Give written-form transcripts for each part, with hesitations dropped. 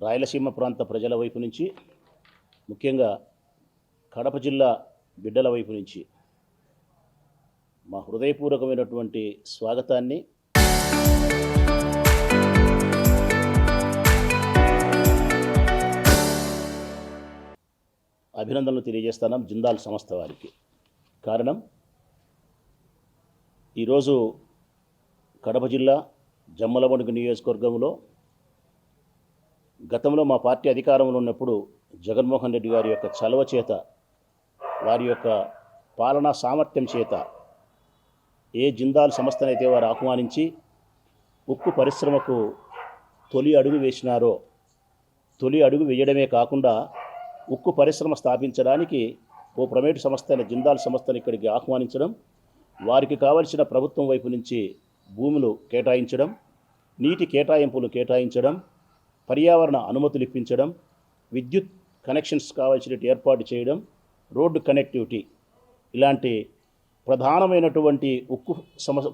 రాయలసీమ ప్రాంత ప్రజల వైపు నుంచి, ముఖ్యంగా కడప జిల్లా బిడ్డల వైపు నుంచి మా హృదయపూర్వకమైనటువంటి స్వాగతాన్ని, అభినందనలు తెలియజేస్తున్నాం జిందాల్ సంస్థ వారికి. కారణం, ఈరోజు కడప జిల్లా జమ్మలమడుగు నియోజకవర్గంలో గతంలో మా పార్టీ అధికారంలో ఉన్నప్పుడు జగన్మోహన్ రెడ్డి గారి యొక్క చలవ చేత, వారి యొక్క పాలనా సామర్థ్యం చేత ఏ జిందాల్ సంస్థనైతే వారు ఆహ్వానించి ఉక్కు పరిశ్రమకు తొలి అడుగు వేసినారో, తొలి అడుగు వేయడమే కాకుండా ఉక్కు పరిశ్రమ స్థాపించడానికి ఓ ప్రైవేటు సంస్థ అయిన జిందాల్ సంస్థను ఇక్కడికి ఆహ్వానించడం, వారికి కావలసిన ప్రభుత్వం వైపు నుంచి భూములు కేటాయించడం, నీటి కేటాయింపులు కేటాయించడం, పర్యావరణ అనుమతులు ఇప్పించడం, విద్యుత్ కనెక్షన్స్ కావాల్సిన ఏర్పాటు చేయడం, రోడ్డు కనెక్టివిటీ, ఇలాంటి ప్రధానమైనటువంటి ఉక్కు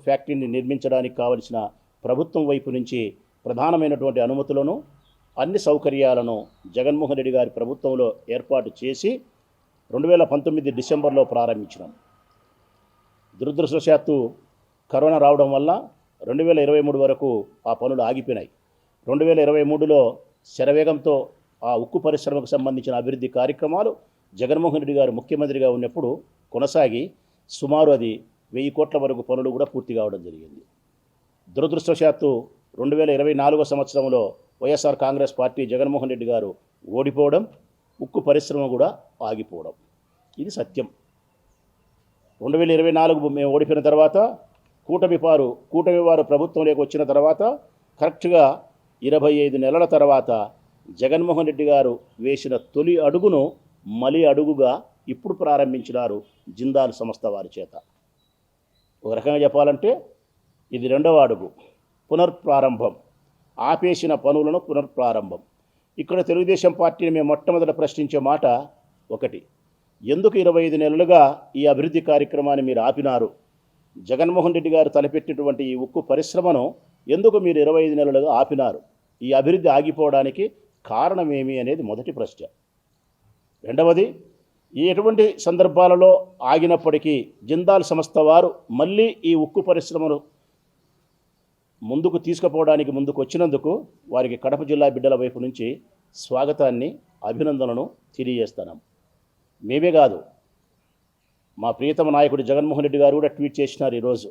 ఫ్యాక్టరీని నిర్మించడానికి కావలసిన ప్రభుత్వం వైపు నుంచి ప్రధానమైనటువంటి అనుమతులను, అన్ని సౌకర్యాలను జగన్మోహన్ రెడ్డి గారి ప్రభుత్వంలో ఏర్పాటు చేసి 2019 డిసెంబర్లో ప్రారంభించినాం. దురదృష్టవశాత్తు కరోనా రావడం వల్ల 2023 వరకు ఆ పనులు ఆగిపోయినాయి. 2023లో శరవేగంతో ఆ ఉక్కు పరిశ్రమకు సంబంధించిన అభివృద్ధి కార్యక్రమాలు జగన్మోహన్ రెడ్డి గారు ముఖ్యమంత్రిగా ఉన్నప్పుడు కొనసాగి సుమారు అది 1000 కోట్ల వరకు పనులు కూడా పూర్తి కావడం జరిగింది. దురదృష్టవశాత్తు 2024 సంవత్సరంలో వైఎస్ఆర్ కాంగ్రెస్ పార్టీ జగన్మోహన్ రెడ్డి గారు ఓడిపోవడం, ఉక్కు పరిశ్రమ కూడా ఆగిపోవడం, ఇది సత్యం. 2024 మేము ఓడిపోయిన తర్వాత కూటమి వారు ప్రభుత్వంలోకి వచ్చిన తర్వాత కరెక్ట్గా 25 నెలల తర్వాత జగన్మోహన్ రెడ్డి గారు వేసిన తొలి అడుగును మలి అడుగుగా ఇప్పుడు ప్రారంభించినారు జిందాల్ సంస్థ వారి చేత. ఒక రకంగా చెప్పాలంటే ఇది రెండవ అడుగు, పునర్ప్రారంభం, ఆపేసిన పనులను పునర్ప్రారంభం. ఇక్కడ తెలుగుదేశం పార్టీని మేము మొట్టమొదట ప్రశ్నించే మాట ఒకటి, ఎందుకు 25 నెలలుగా ఈ అభివృద్ధి కార్యక్రమాన్ని మీరు ఆపినారు? జగన్మోహన్ రెడ్డి గారు తలపెట్టినటువంటి ఈ ఉక్కు పరిశ్రమను ఎందుకు మీరు 25 నెలలుగా ఆపినారు? ఈ అభివృద్ధి ఆగిపోవడానికి కారణమేమి అనేది మొదటి ప్రశ్న. రెండవది, ఎటువంటి సందర్భాలలో ఆగినప్పటికీ జిందాల్ సంస్థ వారు మళ్ళీ ఈ ఉక్కు పరిశ్రమను ముందుకు తీసుకుపోవడానికి ముందుకు వచ్చినందుకు వారికి కడప జిల్లా బిడ్డల వైపు నుంచి స్వాగతాన్ని, అభినందనలను తెలియజేస్తున్నాం. మేమే కాదు, మా ప్రియతమ నాయకుడు జగన్మోహన్ రెడ్డి గారు కూడా ట్వీట్ చేసినారు ఈరోజు.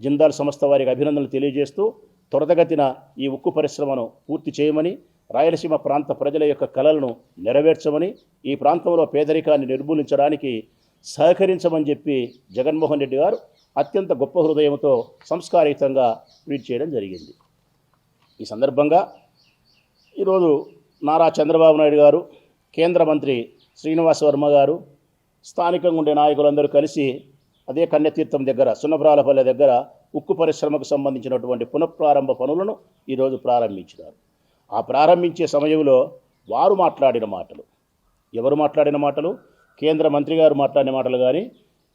జిందాల్ సంస్థ వారికి అభినందనలు తెలియజేస్తూ త్వరితగతిన ఈ ఉక్కు పరిశ్రమను పూర్తి చేయమని, రాయలసీమ ప్రాంత ప్రజల యొక్క కలలను నెరవేర్చమని, ఈ ప్రాంతంలో పేదరికాన్ని నిర్మూలించడానికి సహకరించమని చెప్పి జగన్మోహన్ రెడ్డి గారు అత్యంత గొప్ప హృదయంతో సంస్కారయుతంగా ట్వీట్ చేయడం జరిగింది. ఈ సందర్భంగా ఈరోజు నారా చంద్రబాబు నాయుడు గారు, కేంద్ర మంత్రి శ్రీనివాస్ వర్మ గారు, స్థానికంగా ఉండే నాయకులందరూ కలిసి అదే కన్యతీర్థం దగ్గర, సున్నప్రాలపల్లె దగ్గర ఉక్కు పరిశ్రమకు సంబంధించినటువంటి పునఃప్రారంభ పనులను ఈరోజు ప్రారంభించినారు. ఆ ప్రారంభించే సమయంలో వారు మాట్లాడిన మాటలు, ఎవరు మాట్లాడిన మాటలు? కేంద్ర మంత్రి గారు మాట్లాడిన మాటలు కానీ,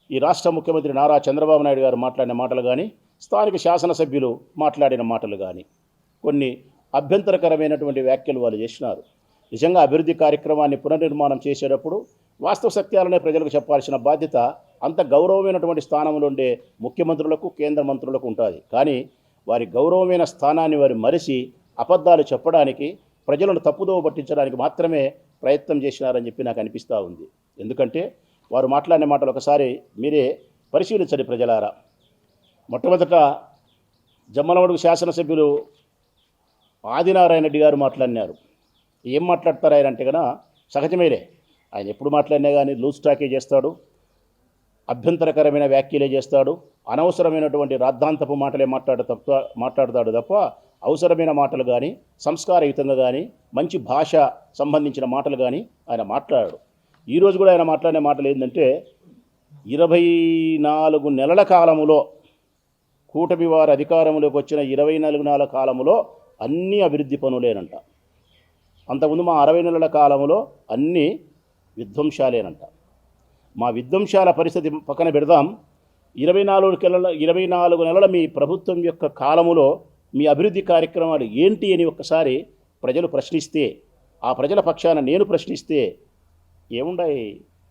ఈ రాష్ట్ర ముఖ్యమంత్రి నారా చంద్రబాబు నాయుడు గారు మాట్లాడిన మాటలు కానీ, స్థానిక శాసనసభ్యులు మాట్లాడిన మాటలు కానీ, కొన్ని అభ్యంతరకరమైనటువంటి వ్యాఖ్యలు వాళ్ళు చేసినారు. నిజంగా అభివృద్ధి కార్యక్రమాన్ని పునర్నిర్మాణం చేసేటప్పుడు వాస్తవ సత్యాలనే ప్రజలకు చెప్పాల్సిన బాధ్యత అంత గౌరవమైనటువంటి స్థానంలో ఉండే ముఖ్యమంత్రులకు, కేంద్ర మంత్రులకు ఉంటుంది. కానీ వారి గౌరవమైన స్థానాన్ని వారు మరిచి అబద్ధాలు చెప్పడానికి, ప్రజలను తప్పుదోవ పట్టించడానికి మాత్రమే ప్రయత్నం చేసినారని చెప్పి నాకు అనిపిస్తూ ఉంది. ఎందుకంటే వారు మాట్లాడిన మాటలు ఒకసారి మీరే పరిశీలించండి ప్రజలారా. మొట్టమొదట జమ్మలమడుగు శాసనసభ్యులు ఆదినారాయణ రెడ్డి గారు మాట్లాడినారు. ఏం మాట్లాడతారు ఆయన అంటే కనుక సహజమేలే, ఆయన ఎప్పుడు మాట్లాడినా కానీ లూజ్ టాకే చేస్తాడు, అభ్యంతరకరమైన వ్యాఖ్యలే చేస్తాడు, అనవసరమైనటువంటి రాద్ధాంతపు మాటలే మాట్లాడతాడు తప్ప అవసరమైన మాటలు కానీ, సంస్కారయుతంగా కానీ, మంచి భాష సంబంధించిన మాటలు కానీ ఆయన మాట్లాడాడు. ఈరోజు కూడా ఆయన మాట్లాడిన మాటలు ఏంటంటే 24 నెలల కాలములో, కూటమి వారు అధికారంలోకి వచ్చిన 24 నెలల కాలములో అన్ని అభివృద్ధి పనులేనంట. అంతకుముందు మా 60 నెలల కాలంలో అన్ని విధ్వంసాలేనంట. మా విధ్వంసాల పరిస్థితి పక్కన పెడదాం. 24 నెలల మీ ప్రభుత్వం యొక్క కాలములో మీ అభివృద్ధి కార్యక్రమాలు ఏంటి అని ఒక్కసారి ప్రజలు ప్రశ్నిస్తే, ఆ ప్రజల పక్షాన నేను ప్రశ్నిస్తే ఏముండాయి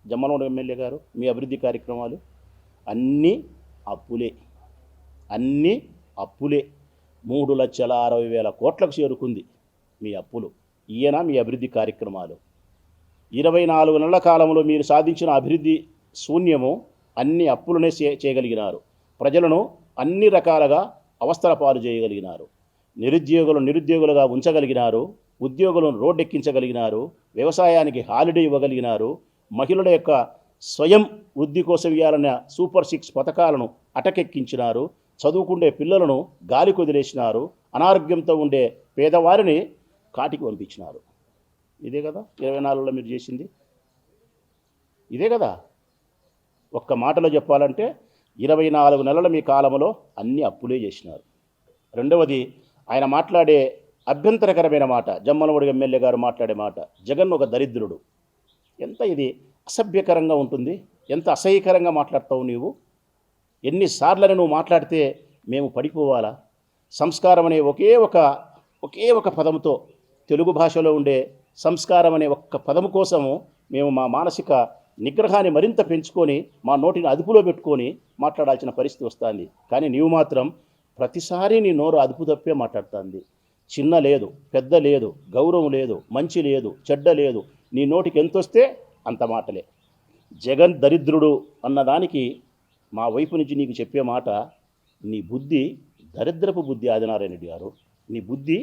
జమ్మలమడుగు ఎమ్మెల్యే గారు మీ అభివృద్ధి కార్యక్రమాలు? అన్నీ అప్పులే, అన్నీ అప్పులే. 3,60,000 కోట్లకు చేరుకుంది మీ అప్పులు. ఈయన మీ అభివృద్ధి కార్యక్రమాలు. 24 నెలల కాలంలో మీరు సాధించిన అభివృద్ధి శూన్యము. అన్ని అప్పులనే చేయగలిగినారు. ప్రజలను అన్ని రకాలుగా అవస్థల పాలు చేయగలిగినారు. నిరుద్యోగులుగా ఉంచగలిగినారు. ఉద్యోగులను రోడ్డెక్కించగలిగినారు. వ్యవసాయానికి హాలిడే ఇవ్వగలిగినారు. మహిళల యొక్క స్వయం వృద్ధి కోసం ఇవ్వాలన్న సూపర్ 6 పథకాలను అటకెక్కించినారు. చదువుకుండే పిల్లలను గాలికి వదిలేసినారు. అనారోగ్యంతో ఉండే పేదవారిని కాటికి పంపించినారు. ఇదే కదా 24లో మీరు చేసింది? ఇదే కదా. ఒక్క మాటలో చెప్పాలంటే 24 నెలల మీ కాలంలో అన్ని అప్పులే చేసినారు. రెండవది, ఆయన మాట్లాడే అభ్యంతరకరమైన మాట, జమ్మలమడుగు ఎమ్మెల్యే గారు మాట్లాడే మాట, జగన్ ఒక దరిద్రుడు. ఎంత ఇది అసభ్యకరంగా ఉంటుంది, ఎంత అసహ్యకరంగా మాట్లాడతావు నీవు. ఎన్నిసార్లని నువ్వు మాట్లాడితే మేము పడిపోవాలా? సంస్కారం అనే ఒకే ఒక పదముతో, తెలుగు భాషలో ఉండే సంస్కారం అనే ఒక్క పదము కోసము మేము మా మానసిక నిగ్రహాన్ని మరింత పెంచుకొని మా నోటిని అదుపులో పెట్టుకొని మాట్లాడాల్సిన పరిస్థితి వస్తుంది. కానీ నీవు మాత్రం ప్రతిసారి నీ నోరు అదుపు తప్పే మాట్లాడుతుంది. చిన్న లేదు, పెద్ద లేదు, గౌరవం లేదు, మంచి లేదు, చెడ్డ లేదు. నీ నోటికి ఎంతొస్తే అంత మాటలే. జగన్ దరిద్రుడు అన్నదానికి మా వైపు నుంచి నీకు చెప్పే మాట, నీ బుద్ధి దరిద్రపు బుద్ధి ఆదినారాయణ రెడ్డి గారు. నీ బుద్ధి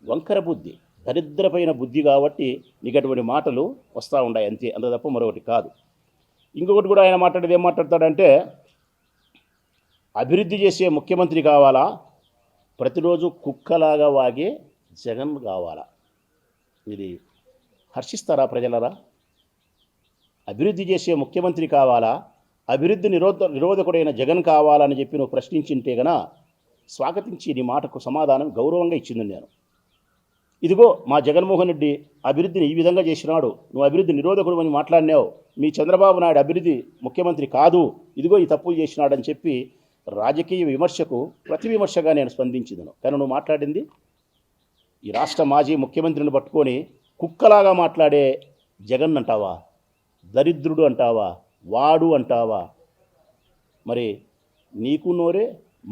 వంకర బుద్ధి, దరిద్రపైన బుద్ధి కాబట్టి నీకు అటువంటి మాటలు వస్తూ ఉన్నాయి అంతే, అంత తప్ప మరొకటి కాదు. ఇంకొకటి కూడా ఆయన మాట్లాడేది ఏం మాట్లాడతాడంటే, అభివృద్ధి చేసే ముఖ్యమంత్రి కావాలా, ప్రతిరోజు కుక్కలాగా వాగే జగన్ కావాలా? ఇది హర్షిస్తారా ప్రజలరా? అభివృద్ధి చేసే ముఖ్యమంత్రి కావాలా, అభివృద్ధి నిరోధకుడైన జగన్ కావాలని చెప్పి నువ్వు ప్రశ్నించింటే గన స్వాగతించి నీ మాటకు సమాధానం గౌరవంగా ఇచ్చింది నేను. ఇదిగో మా జగన్మోహన్ రెడ్డి అభివృద్ధిని ఈ విధంగా చేసినాడు, నువ్వు అభివృద్ధి నిరోధకుడు అని మాట్లాడినావు, మీ చంద్రబాబు నాయుడు అభివృద్ధి ముఖ్యమంత్రి కాదు, ఇదిగో ఈ తప్పులు చేసినాడని చెప్పి రాజకీయ విమర్శకు ప్రతి విమర్శగా నేను స్పందించిందను. కానీ నువ్వు మాట్లాడింది ఈ రాష్ట్ర మాజీ ముఖ్యమంత్రిని పట్టుకొని కుక్కలాగా మాట్లాడే జగన్ అంటావా, దరిద్రుడు అంటావా, వాడు అంటావా? మరి నీకు నోరే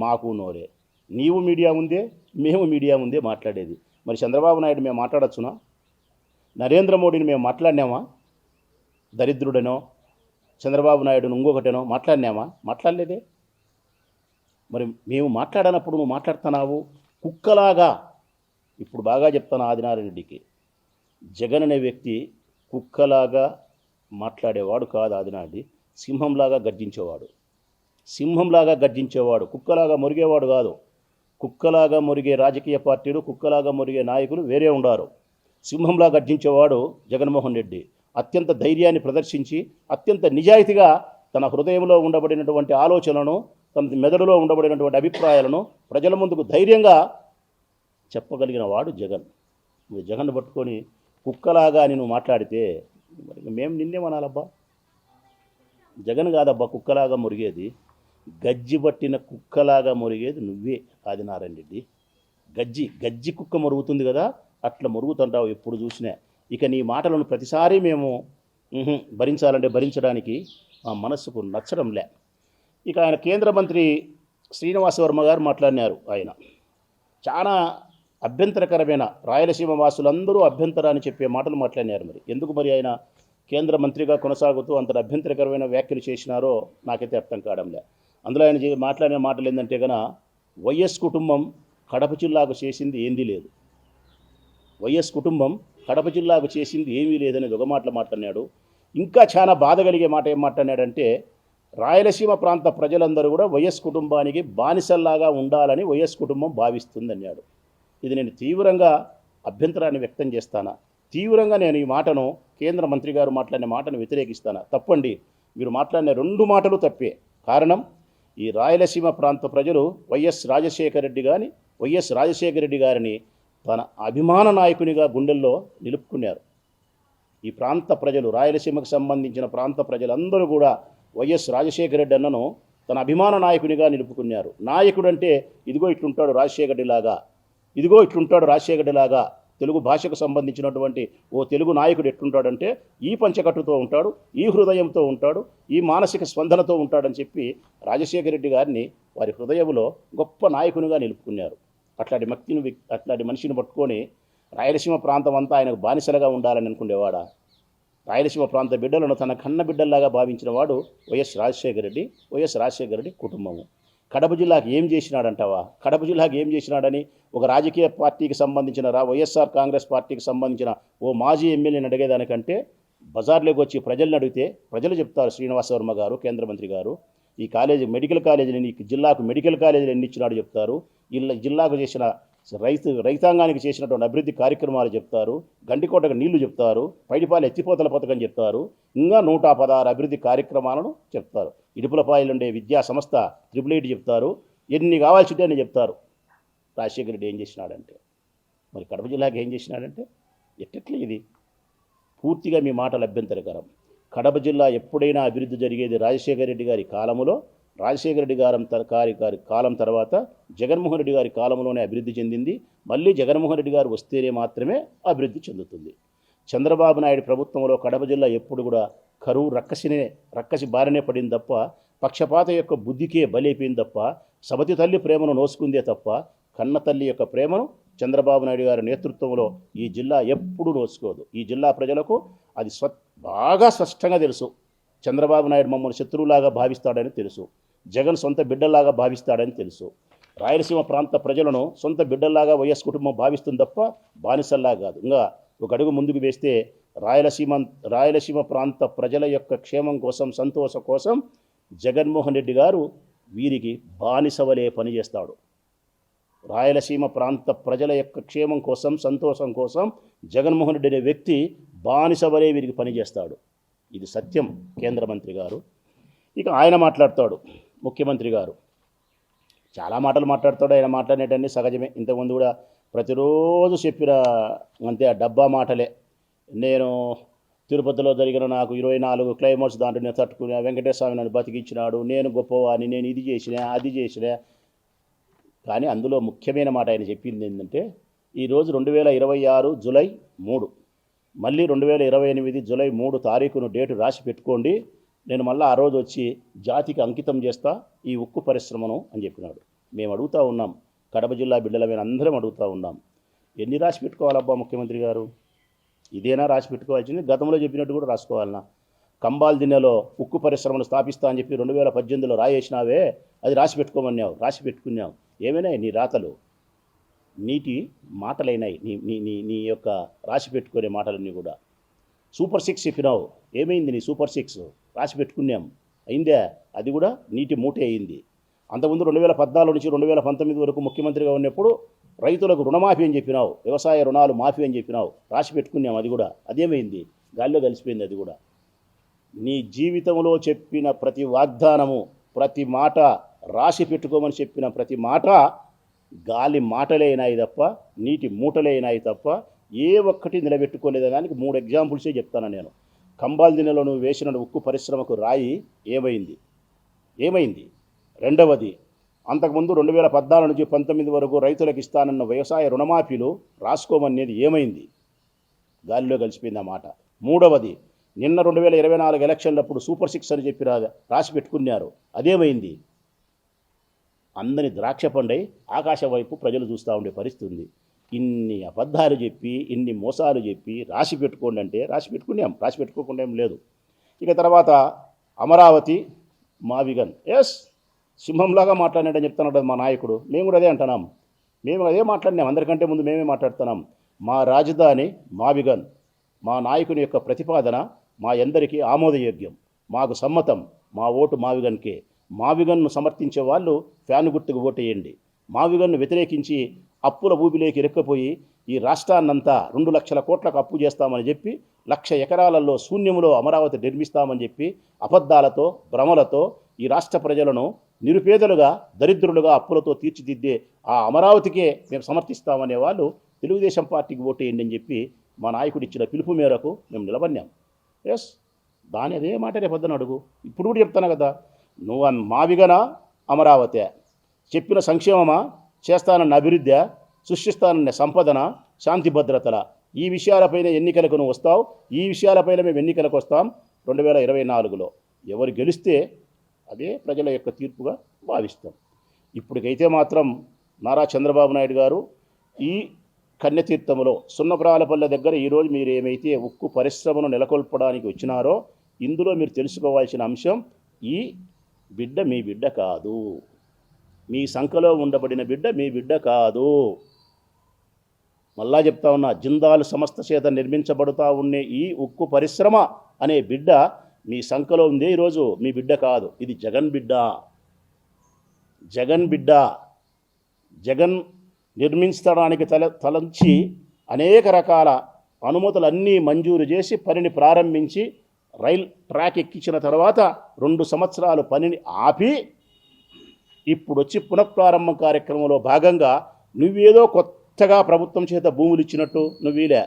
మాకు నోరే, నీవు మీడియా ముందే మేము మీడియా ముందే మాట్లాడేది. మరి చంద్రబాబు నాయుడు మేము మాట్లాడచ్చునా? నరేంద్ర మోడీని మేము మాట్లాడినామా దరిద్రుడనో, చంద్రబాబు నాయుడును ఇంకొకటనో మాట్లాడినామా? మాట్లాడలేదే. మరి మేము మాట్లాడనప్పుడు నువ్వు మాట్లాడుతున్నావు కుక్కలాగా. ఇప్పుడు బాగా చెప్తాను ఆదినారాయణ రెడ్డికి, జగన్ అనే వ్యక్తి కుక్కలాగా మాట్లాడేవాడు కాదు. ఆదినారెడ్డి సింహంలాగా గర్జించేవాడు, కుక్కలాగా మురిగేవాడు కాదు. కుక్కలాగా మురిగే రాజకీయ పార్టీలు, కుక్కలాగా మురిగే నాయకులు వేరే ఉండారు. సింహంలా గర్జించేవాడు జగన్మోహన్ రెడ్డి. అత్యంత ధైర్యాన్ని ప్రదర్శించి అత్యంత నిజాయితీగా తన హృదయంలో ఉండబడినటువంటి ఆలోచనలను, తన మెదడులో ఉండబడినటువంటి అభిప్రాయాలను ప్రజల ముందుకు ధైర్యంగా చెప్పగలిగిన వాడు జగన్. జగన్ పట్టుకొని కుక్కలాగా అని నువ్వు మాట్లాడితే మేము నిన్నేమనాలబ్బా? జగన్ కాదబ్బా కుక్కలాగా మురిగేది, గజ్జి పట్టిన కుక్కలాగా మురిగేది నువ్వే ఆదినారాయణ రెడ్డి. గజ్జి కుక్క మురుగుతుంది కదా, అట్లా మురుగుతుంటావు ఎప్పుడు చూసినా. ఇక నీ మాటలను ప్రతిసారి మేము భరించాలంటే భరించడానికి మా మనస్సుకు నచ్చడంలే. ఇక ఆయన కేంద్ర మంత్రి శ్రీనివాస వర్మ గారు మాట్లాడినారు. ఆయన చాలా అభ్యంతరకరమైన, రాయలసీమ వాసులందరూ అభ్యంతరాన్ని చెప్పే మాటలు మాట్లాడినారు. మరి ఎందుకు మరి ఆయన కేంద్ర మంత్రిగా కొనసాగుతూ అంత అభ్యంతరకరమైన వ్యాఖ్యలు చేసినారో నాకైతే అర్థం కావడంలే. అందులో ఆయన మాట్లాడిన మాటలు ఏంటంటే కనుక, వైఎస్ కుటుంబం కడప జిల్లాకు చేసింది ఏందీ లేదు, వైఎస్ కుటుంబం కడప జిల్లాకు చేసింది ఏమీ లేదనేది ఒక మాటలు మాట్లాడినాడు. ఇంకా చాలా బాధ కలిగే మాట ఏం మాట్లాడినాడంటే, రాయలసీమ ప్రాంత ప్రజలందరూ కూడా వైఎస్ కుటుంబానికి బానిసల్లాగా ఉండాలని వైఎస్ కుటుంబం భావిస్తుందన్నాడు. ఇది నేను తీవ్రంగా అభ్యంతరాన్ని వ్యక్తం చేస్తానా, తీవ్రంగా నేను ఈ మాటను, కేంద్ర మంత్రి గారు మాట్లాడిన మాటను వ్యతిరేకిస్తానా. తప్పండి, మీరు మాట్లాడిన 2 మాటలు తప్పే. కారణం, ఈ రాయలసీమ ప్రాంత ప్రజలు వైఎస్ రాజశేఖర రెడ్డి గారిని తన అభిమాన నాయకునిగా గుండెల్లో నిలుపుకున్నారు. ఈ ప్రాంత ప్రజలు, రాయలసీమకు సంబంధించిన ప్రాంత ప్రజలందరూ కూడా వైఎస్ రాజశేఖర రెడ్డి అన్నను తన అభిమాన నాయకునిగా నిలుపుకున్నారు. నాయకుడు అంటే ఇదిగో ఇట్లుంటాడు రాజశేఖర రెడ్డిలాగా, ఇదిగో ఇట్లుంటాడు రాజశేఖర రెడ్డిలాగా తెలుగు భాషకు సంబంధించినటువంటి ఓ తెలుగు నాయకుడు ఎట్లుంటాడంటే ఈ పంచకట్టుతో ఉంటాడు, ఈ హృదయంతో ఉంటాడు, ఈ మానసిక స్పందనతో ఉంటాడని చెప్పి రాజశేఖర రెడ్డి గారిని వారి హృదయంలో గొప్ప నాయకునిగా నిలుపుకున్నారు. అట్లాంటి మనిషిని పట్టుకొని రాయలసీమ ప్రాంతం అంతా ఆయనకు బానిసలుగా ఉండాలని అనుకునేవాడా? రాయలసీమ ప్రాంత బిడ్డలను తన కన్న బిడ్డల్లాగా భావించిన వాడు వైఎస్ రాజశేఖర రెడ్డి కుటుంబము. కడప జిల్లాకి ఏం చేసినాడంటావా? కడప జిల్లాకి ఏం చేసినాడని ఒక రాజకీయ పార్టీకి సంబంధించిన వైఎస్ఆర్ కాంగ్రెస్ పార్టీకి సంబంధించిన ఓ మాజీ ఎమ్మెల్యేని అడిగేదానికంటే బజార్లోకి వచ్చి ప్రజలను అడిగితే ప్రజలు చెప్తారు. శ్రీనివాసవర్మ గారు, కేంద్ర మంత్రి గారు, ఈ మెడికల్ కాలేజీలు ఈ జిల్లాకు మెడికల్ కాలేజీలు ఎన్ని ఇచ్చినాడు చెప్తారు. జిల్లాకు చేసిన రైతాంగానికి చేసినటువంటి అభివృద్ధి కార్యక్రమాలు చెప్తారు. గండికోటకు నీళ్లు చెప్తారు. పైడిపాలెం ఎత్తిపోతల పథకం చెప్తారు. ఇంకా 116 అభివృద్ధి కార్యక్రమాలను చెప్తారు. ఇడుపులపాయలు ఉండే విద్యా సంస్థ 888 చెప్తారు. ఎన్ని కావాల్సింటే అని చెప్తారు. రాజశేఖర రెడ్డి ఏం చేసినాడంటే, మరి కడప జిల్లాకి ఏం చేసినాడంటే ఎట్టట్లే ఇది పూర్తిగా మీ మాటలు అభ్యంతరకరం. కడప జిల్లా ఎప్పుడైనా అభివృద్ధి జరిగేది రాజశేఖర రెడ్డి గారి కాలంలో. రాజశేఖర రెడ్డి గారి కాలం తర్వాత జగన్మోహన్ రెడ్డి గారి కాలంలోనే అభివృద్ధి చెందింది. మళ్ళీ జగన్మోహన్ రెడ్డి గారు వస్తేనే మాత్రమే అభివృద్ధి చెందుతుంది. చంద్రబాబు నాయుడు ప్రభుత్వంలో కడప జిల్లా ఎప్పుడు కూడా కరువు రక్కసి బారినే పడింది తప్ప, పక్షపాత యొక్క బుద్ధికే బలైపోయింది తప్ప, సబతి తల్లి ప్రేమను నోసుకుందే తప్ప, కన్న తల్లి యొక్క ప్రేమను చంద్రబాబు నాయుడు గారి నేతృత్వంలో ఈ జిల్లా ఎప్పుడూ నోచుకోదు. ఈ జిల్లా ప్రజలకు అది బాగా స్పష్టంగా తెలుసు. చంద్రబాబు నాయుడు మమ్మల్ని శత్రువులాగా భావిస్తాడని తెలుసు. జగన్ సొంత బిడ్డల్లాగా భావిస్తాడని తెలుసు. రాయలసీమ ప్రాంత ప్రజలను సొంత బిడ్డల్లాగా వైఎస్ కుటుంబం భావిస్తుంది తప్ప బానిసల్లా కాదు. ఇంకా ఒక అడుగు ముందుకు వేస్తే రాయలసీమ ప్రాంత ప్రజల యొక్క క్షేమం కోసం, సంతోషం కోసం జగన్మోహన్ రెడ్డి గారు వీరికి బానిసవలే పనిచేస్తాడు. రాయలసీమ ప్రాంత ప్రజల యొక్క క్షేమం కోసం, సంతోషం కోసం జగన్మోహన్ రెడ్డి అనే వ్యక్తి బానిసవలే వీరికి పనిచేస్తాడు. ఇది సత్యం. కేంద్ర మంత్రి గారు ఇక ఆయన మాట్లాడతాడు. ముఖ్యమంత్రి గారు చాలా మాటలు మాట్లాడతాడు. ఆయన మాట్లాడేటన్నీ సహజమే. ఇంతకుముందు కూడా ప్రతిరోజు చెప్పిన అంతే ఆ డబ్బా మాటలే. నేను తిరుపతిలో జరిగిన నాకు 24 క్లైమేట్స్ దాంట్లో నేను తట్టుకుని వెంకటేశ్వర స్వామి నన్ను బతికించినాడు, నేను గొప్పవాని, నేను ఇది చేసినా అది చేసినా. కానీ అందులో ముఖ్యమైన మాట ఆయన చెప్పింది ఏంటంటే, ఈరోజు 2026 జూలై 3, మళ్ళీ 2028 జూలై 3 తారీఖును డేటు రాసి పెట్టుకోండి. నేను మళ్ళీ ఆ రోజు వచ్చి జాతికి అంకితం చేస్తా ఈ ఉక్కు పరిశ్రమను అని చెప్పినాడు. మేము అడుగుతూ ఉన్నాం, కడప జిల్లా బిడ్డలమైన అందరం అడుగుతూ ఉన్నాం, ఎన్ని రాసి పెట్టుకోవాలబ్బా ముఖ్యమంత్రి గారు? ఇదేనా రాసి పెట్టుకోవాల్సింది? గతంలో చెప్పినట్టు కూడా రాసుకోవాలన్నా? కంబాల్ దిన్నెలో ఉక్కు పరిశ్రమను స్థాపిస్తా అని చెప్పి 2018లో రాయేసినావే, అది రాసి పెట్టుకోమన్నావు, రాసి పెట్టుకున్నావు. ఏమైనా నీ రాతలు నీటి మాటలైనాయి. నీ యొక్క రాసి పెట్టుకునే మాటలన్నీ కూడా. సూపర్ 6 చెప్పినావు, ఏమైంది నీ సూపర్ 6? రాసి పెట్టుకున్నాం, అయిందే? అది కూడా నీటి మూటే అయింది. అంతకుముందు 2014 నుంచి 2019 వరకు ముఖ్యమంత్రిగా ఉన్నప్పుడు రైతులకు రుణమాఫీ అని చెప్పినావు, వ్యవసాయ రుణాలు మాఫీ అని చెప్పినావు, రాసి పెట్టుకున్నాం. అది కూడా అదేమైంది? గాలిలో కలిసిపోయింది. అది కూడా నీ జీవితంలో చెప్పిన ప్రతి వాగ్దానము, ప్రతి మాట, రాసి పెట్టుకోమని చెప్పిన ప్రతి మాట గాలి మాటలే అయినాయి తప్ప, నీటి మూటలే అయినాయి తప్ప ఏ ఒక్కటి నిలబెట్టుకోలేదని దానికి 3 ఎగ్జాంపుల్సే చెప్తాను నేను. కంబాల్ దిన్నెలో నువ్వు వేసిన ఉక్కు పరిశ్రమకు రాయి ఏమైంది? రెండవది, అంతకుముందు 2014 నుంచి 19 వరకు రైతులకు ఇస్తానన్న వ్యవసాయ రుణమాఫీలు రాసుకోమనేది ఏమైంది? గాలిలో కలిసిపోయింది ఆ మాట. మూడవది, నిన్న 2024 ఎలక్షన్లప్పుడు సూపర్ 6 అని చెప్పి రాసి పెట్టుకున్నారు, అదేమైంది? అందని ద్రాక్ష పండై ఆకాశం వైపు ప్రజలు చూస్తూ ఉండే పరిస్థితి ఉంది. ఇన్ని అబద్ధాలు చెప్పి, ఇన్ని మోసాలు చెప్పి రాసి పెట్టుకోండి అంటే రాసి పెట్టుకున్నాం, రాసి పెట్టుకోకుండా ఏం లేదు. ఇక తర్వాత అమరావతి మావిగన్, ఎస్ సింహంలాగా మాట్లాడినాడని చెప్తున్నాడు మా నాయకుడు. మేము కూడా అదే అంటున్నాం, మేము అదే మాట్లాడినాం. అందరికంటే ముందు మేమే మాట్లాడుతున్నాం. మా రాజధాని మావిగన్, మా నాయకుని యొక్క ప్రతిపాదన మా అందరికీ ఆమోదయోగ్యం, మాకు సమ్మతం, మా ఓటు మావిగన్కే. మావిగన్ను సమర్థించే వాళ్ళు ఫ్యాన్ గుర్తుకు ఓటేయండి. మావిగన్ను వ్యతిరేకించి అప్పుల ఊబిలోకి ఇరక్కపోయి ఈ రాష్ట్రాన్నంతా 2 లక్షల కోట్లకు అప్పు చేస్తామని చెప్పి 1,00,000 ఎకరాలలో శూన్యంలో అమరావతి నిర్మిస్తామని చెప్పి అబద్ధాలతో, భ్రమలతో ఈ రాష్ట్ర ప్రజలను నిరుపేదలుగా, దరిద్రులుగా అప్పులతో తీర్చిదిద్దే ఆ అమరావతికే మేము సమర్థిస్తామనే వాళ్ళు తెలుగుదేశం పార్టీకి ఓటేయండి అని చెప్పి మా నాయకుడు ఇచ్చిన పిలుపు మేరకు మేము నిలబడినాం. ఎస్, దాని అదే మాట రేపొద్దున అడుగు. ఇప్పుడు కూడా చెప్తాను కదా, నువ్వు మావిగనా అమరావతి చెప్పిన సంక్షేమమా, చేస్తానన్న అభివృద్ధి, సృష్టిస్తానన్న సంపదన, శాంతి భద్రతల ఈ విషయాలపైన ఎన్నికలకు నువ్వు వస్తావు, ఈ విషయాలపైన మేము ఎన్నికలకు వస్తాం 2024లో. ఎవరు గెలిస్తే అదే ప్రజల యొక్క తీర్పుగా భావిస్తాం. ఇప్పటికైతే మాత్రం నారా చంద్రబాబు నాయుడు గారు ఈ కన్యతీర్థంలో సున్నప్రాలపల్లె దగ్గర ఈరోజు మీరు ఏమైతే ఉక్కు పరిశ్రమను నెలకొల్పడానికి వచ్చినారో ఇందులో మీరు తెలుసుకోవాల్సిన అంశం, ఈ బిడ్డ మీ బిడ్డ కాదు, మీ సంఖలో ఉండబడిన బిడ్డ మీ బిడ్డ కాదు. మళ్ళా చెప్తా ఉన్నా, జిందాల్ సంస్థ చేత నిర్మించబడుతూ ఉండే ఈ ఉక్కు పరిశ్రమ అనే బిడ్డ మీ సంఖలో ఉంది, ఈరోజు మీ బిడ్డ కాదు. ఇది జగన్ బిడ్డ. జగన్ బిడ్డ. జగన్ నిర్మించడానికి తలంచి అనేక రకాల అనుమతులన్నీ మంజూరు చేసి పనిని ప్రారంభించి రైల్ ట్రాక్ ఎక్కించిన తర్వాత 2 సంవత్సరాలు పనిని ఆపి ఇప్పుడు వచ్చి పునఃప్రారంభం కార్యక్రమంలో భాగంగా నువ్వేదో కొత్తగా ప్రభుత్వం చేత భూములు ఇచ్చినట్టు నువ్వేలే.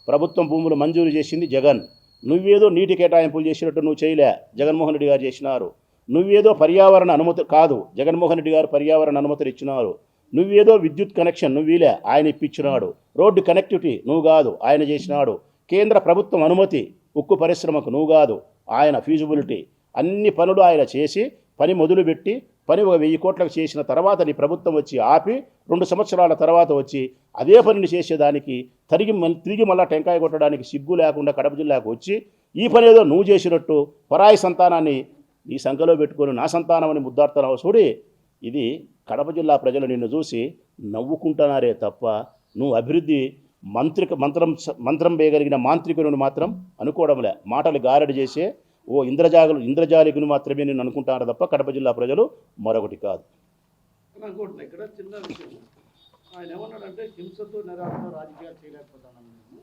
ప్రభుత్వం భూములు మంజూరు చేసింది జగన్. నువ్వేదో నీటి కేటాయింపులు చేసినట్టు నువ్వు చేయలే, జగన్మోహన్ రెడ్డి గారు చేసినారు. నువ్వేదో పర్యావరణ అనుమతి కాదు, జగన్మోహన్ రెడ్డి గారు పర్యావరణ అనుమతులు ఇచ్చినారు. నువ్వేదో విద్యుత్ కనెక్షన్ నువ్వేలే, ఆయన ఇప్పించినాడు. రోడ్డు కనెక్టివిటీ నువ్వు కాదు, ఆయన చేసినాడు. కేంద్ర ప్రభుత్వం అనుమతి ఉక్కు పరిశ్రమకు నువ్వు కాదు, ఆయన ఫీజిబిలిటీ అన్ని పనులు ఆయన చేసి పని మొదలుపెట్టి పని 1000 కోట్లకు చేసిన తర్వాత నీ ప్రభుత్వం వచ్చి ఆపి 2 సంవత్సరాల తర్వాత వచ్చి అదే పనిని చేసేదానికి తిరిగి మళ్ళా టెంకాయ కొట్టడానికి సిగ్గు లేకుండా కడప జిల్లాకు వచ్చి ఈ పని ఏదో నువ్వు చేసినట్టు పరాయి సంతానాన్ని నీ సంఖ్యలో పెట్టుకొని నా సంతానమని ముద్దాడుతున్నావు చూడి. ఇది కడప జిల్లా ప్రజలు నిన్ను చూసి నవ్వుకుంటున్నారే తప్ప నువ్వు అభివృద్ధి మంత్రం వేయగలిగిన మాంత్రికుని మాత్రం అనుకోవడంలే. మాటలు గారడి చేసే ఓ ఇంద్రజాలికుని మాత్రమే నేను అనుకుంటాను తప్ప కడప జిల్లా ప్రజలు మరొకటి కాదు. అనుకుంటున్నా ఇక్కడ చిన్న విషయం, ఆయన ఏమన్నాడంటే హింసతో నిరాశతో రాజకీయాలు చేయలేకపోతున్నాను.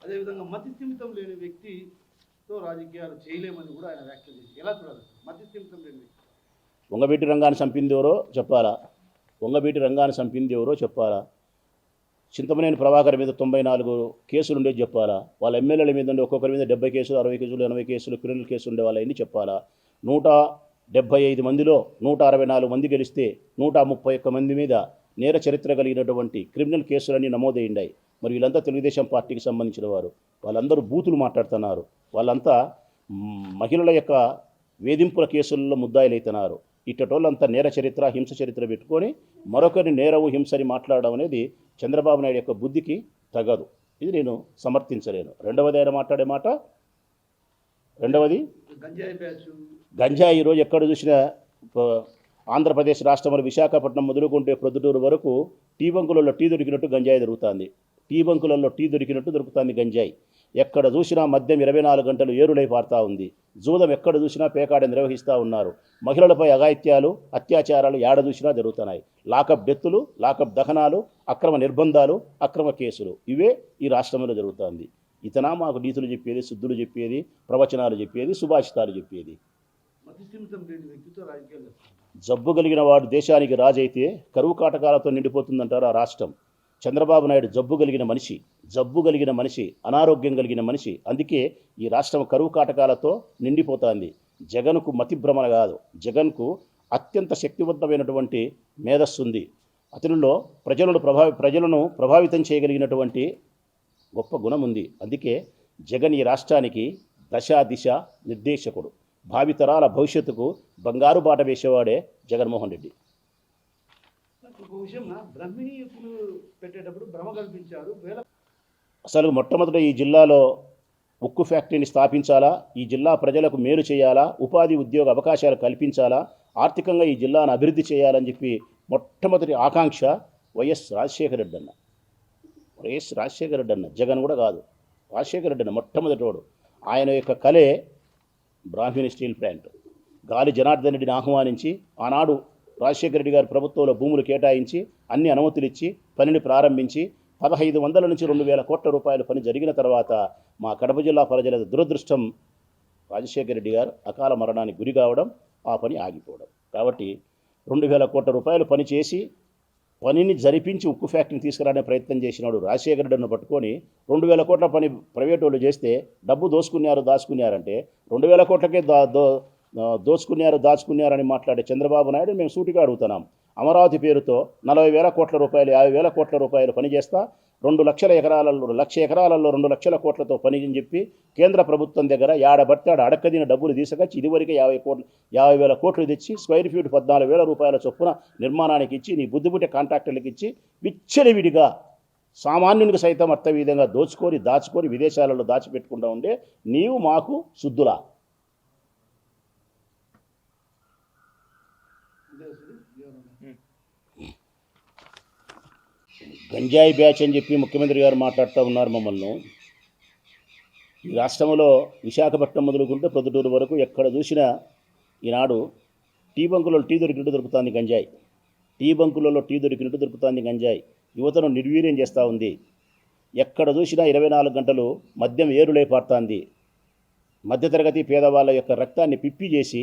అదేవిధంగా మతి స్థిమితం లేని వ్యక్తితో రాజకీయాలు చేయలేమని కూడా ఆయన వ్యాఖ్యలు చేసి ఎలా చూడాలి? మతి స్థిమితం లేని వ్యక్తి వంగబీటి రంగాన్ని చంపింది ఎవరో చెప్పాలా? వంగబీటి రంగాన్ని చంపింది ఎవరో చెప్పాలా? చింతమనేని ప్రభాకర్ మీద 94 కేసులు ఉండేది చెప్పాలా? వాళ్ళ ఎమ్మెల్యేల మీద ఉండే ఒక్కొక్కరి మీద 70 కేసులు 60 కేసులు 80 కేసులు క్రిమినల్ కేసులు ఉండే వాళ్ళని చెప్పాలా? 175 మందిలో 164 మంది గెలిస్తే 131 మంది మీద నేర చరిత్ర కలిగినటువంటి క్రిమినల్ కేసులన్నీ నమోదయ్యాయి. మరి వీళ్ళంతా తెలుగుదేశం పార్టీకి సంబంధించిన వారు. వాళ్ళందరూ బూతులు మాట్లాడుతున్నారు. వాళ్ళంతా మహిళల యొక్క వేధింపుల కేసుల్లో ముద్దాయిలవుతున్నారు. ఇట్టటోళ్ళంతా నేర చరిత్ర హింస చరిత్ర పెట్టుకొని మరొకరిని నేరవు హింసని మాట్లాడడం అనేది చంద్రబాబు నాయుడు యొక్క బుద్ధికి తగదు. ఇది నేను సమర్థించలేను. రెండవది ఆయన మాట్లాడే మాట, రెండవది గంజాయి. ఈరోజు ఎక్కడ చూసినా ఆంధ్రప్రదేశ్ రాష్ట్రంలో విశాఖపట్నం మొదలుకుంటే ప్రొద్దుటూరు వరకు టీ బంకులలో టీ దొరికినట్టు గంజాయి దొరుకుతుంది. టీ బంకులలో టీ దొరికినట్టు దొరుకుతుంది గంజాయి. ఎక్కడ చూసినా మద్యం 24 గంటలు ఏరులై పారుతూ ఉంది. జూదం ఎక్కడ చూసినా పేకాడ నిర్వహిస్తూ ఉన్నారు. మహిళలపై అఘాయిత్యాలు అత్యాచారాలు ఏడ చూసినా జరుగుతున్నాయి. లాకప్ డెత్తులు, లాకప్ దహనాలు, అక్రమ నిర్బంధాలు, అక్రమ కేసులు ఇవే ఈ రాష్ట్రంలో జరుగుతుంది. ఇతనా మాకు నీతులు చెప్పేది, శుద్ధులు చెప్పేది, ప్రవచనాలు చెప్పేది, సుభాషితాలు చెప్పేది? జబ్బు కలిగిన వాడు దేశానికి రాజైతే కరువు కాటకాలతో నిండిపోతుందంటారు ఆ రాష్ట్రం. చంద్రబాబు నాయుడు జబ్బు కలిగిన మనిషి, అనారోగ్యం కలిగిన మనిషి. అందుకే ఈ రాష్ట్రం కరువు కాటకాలతో నిండిపోతుంది. జగన్కు మతి భ్రమణ కాదు, జగన్కు అత్యంత శక్తివంతమైనటువంటి మేధస్సు ఉంది. అతనిలో ప్రజలను ప్రభావితం చేయగలిగినటువంటి గొప్ప గుణం ఉంది. అందుకే జగన్ ఈ రాష్ట్రానికి దశ దిశ నిర్దేశకుడు. భావితరాల భవిష్యత్తుకు బంగారు బాట వేసేవాడే జగన్మోహన్ రెడ్డి. అసలు మొట్టమొదట ఈ జిల్లాలో ఉక్కు ఫ్యాక్టరీని స్థాపించాలా, ఈ జిల్లా ప్రజలకు మేలు చేయాలా, ఉపాధి ఉద్యోగ అవకాశాలు కల్పించాలా, ఆర్థికంగా ఈ జిల్లాను అభివృద్ధి చేయాలని చెప్పి మొట్టమొదటి ఆకాంక్ష వైఎస్ రాజశేఖర రెడ్డి అన్న. జగన్ కూడా కాదు, రాజశేఖర రెడ్డి అన్న మొట్టమొదటి వాడు. ఆయన యొక్క కలే బ్రాహ్మణి స్టీల్ ప్లాంట్. గాలి జనార్దన్ రెడ్డిని ఆహ్వానించి ఆనాడు రాజశేఖర రెడ్డి గారి ప్రభుత్వంలో భూములు కేటాయించి అన్ని అనుమతులు ఇచ్చి పనిని ప్రారంభించి 1500 నుంచి 2000 కోట్ల రూపాయల పని జరిగిన తర్వాత మా కడప జిల్లా ప్రజల దురదృష్టం రాజశేఖర రెడ్డి గారు అకాల మరణానికి గురి కావడం, ఆ పని ఆగిపోవడం. కాబట్టి 2000 కోట్ల రూపాయలు పని చేసి పనిని జరిపించి ఉక్కు ఫ్యాక్టరీని తీసుకురానే ప్రయత్నం చేసినాడు రాజశేఖర రెడ్డిని పట్టుకొని 2000 కోట్ల పని ప్రైవేట్ వాళ్ళు చేస్తే డబ్బు దాచుకున్నారంటే 2000 కోట్లకే దాచుకున్నారని మాట్లాడే చంద్రబాబు నాయుడు మేము సూటిగా అడుగుతున్నాం. అమరావతి పేరుతో 40,000 కోట్ల రూపాయలు 50,000 కోట్ల రూపాయలు పనిచేస్తా 2 లక్ష ఎకరాలలో 2 లక్షల కోట్లతో పని అని చెప్పి కేంద్ర ప్రభుత్వం దగ్గర యాడబడితే ఆడ అడక్కదిన డబ్బులు తీసుకొచ్చి ఇదివరకే 50,000 కోట్లు తెచ్చి స్క్వేర్ ఫీట్ 14,000 రూపాయల చొప్పున నిర్మాణానికి ఇచ్చి నీ బుద్ధిపుట్టే కాంట్రాక్టర్లకు ఇచ్చి విచ్చలవిడిగా సామాన్యునికి సైతం అర్థ విధంగా దాచుకొని విదేశాలలో దాచిపెట్టుకుంటూ ఉండే నీవు మాకు శుద్ధులా? గంజాయి బ్యాచ్ అని చెప్పి ముఖ్యమంత్రి గారు మాట్లాడుతూ ఉన్నారు మమ్మల్ని. ఈ రాష్ట్రంలో విశాఖపట్నం మొదలుకుంటే ప్రొద్దుటూరు వరకు ఎక్కడ చూసినా ఈనాడు టీ బంకులలో టీ దొరికినట్టు దొరుకుతుంది గంజాయి. టీ బంకులలో టీ దొరికినట్టు దొరుకుతుంది గంజాయి. యువతను నిర్వీర్యం చేస్తూ ఉంది. ఎక్కడ చూసినా 24 గంటలు మద్యం ఏరులై పారుతుంది. మధ్యతరగతి పేదవాళ్ళ యొక్క రక్తాన్ని పిప్పి చేసి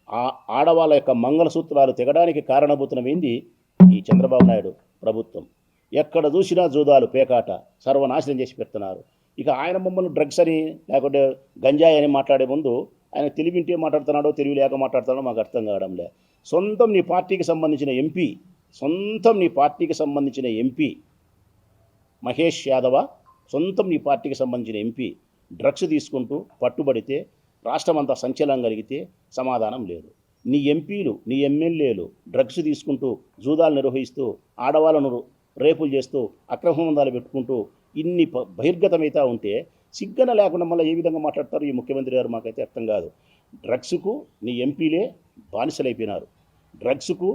ఆ ఆడవాళ్ళ యొక్క మంగళసూత్రాలు తెగడానికి కారణభూతమైంది ఈ చంద్రబాబు నాయుడు ప్రభుత్వం. ఎక్కడ చూసినా జూదాలు పేకాట సర్వనాశనం చేసి పెడుతున్నారు. ఇక ఆయన మమ్మల్ని డ్రగ్స్ అని లేకుంటే గంజాయి అని మాట్లాడే ముందు ఆయన తెలివింటే మాట్లాడుతున్నాడో తెలివి లేక మాట్లాడుతున్నాడో మాకు అర్థం కావడం లే. సొంతం నీ పార్టీకి సంబంధించిన ఎంపీ మహేష్ యాదవ, సొంతం నీ పార్టీకి సంబంధించిన ఎంపీ డ్రగ్స్ తీసుకుంటూ పట్టుబడితే రాష్ట్రం అంతా సంచలనం కలిగితే సమాధానం లేదు. నీ ఎంపీలు నీ ఎమ్మెల్యేలు డ్రగ్స్ తీసుకుంటూ జూదాలు నిర్వహిస్తూ ఆడవాళ్ళను రేపులు చేస్తూ అక్రమ సంబంధాలు పెట్టుకుంటూ ఇన్ని బహిర్గతమైతే ఉంటే సిగ్గన లేకుండా మళ్ళీ ఏ విధంగా మాట్లాడతారు ఈ ముఖ్యమంత్రి గారు? మాకైతే అర్థం కాదు. డ్రగ్స్కు నీ ఎంపీలే బానిసలైపోయినారు. డ్రగ్స్కు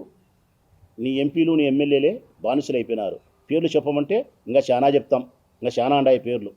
నీ ఎంపీలు నీ ఎమ్మెల్యేలే బానిసలైపోయినారు. పేర్లు చెప్పమంటే ఇంకా చాలా చెప్తాం, ఇంకా చాలా ఉన్నాయి పేర్లు.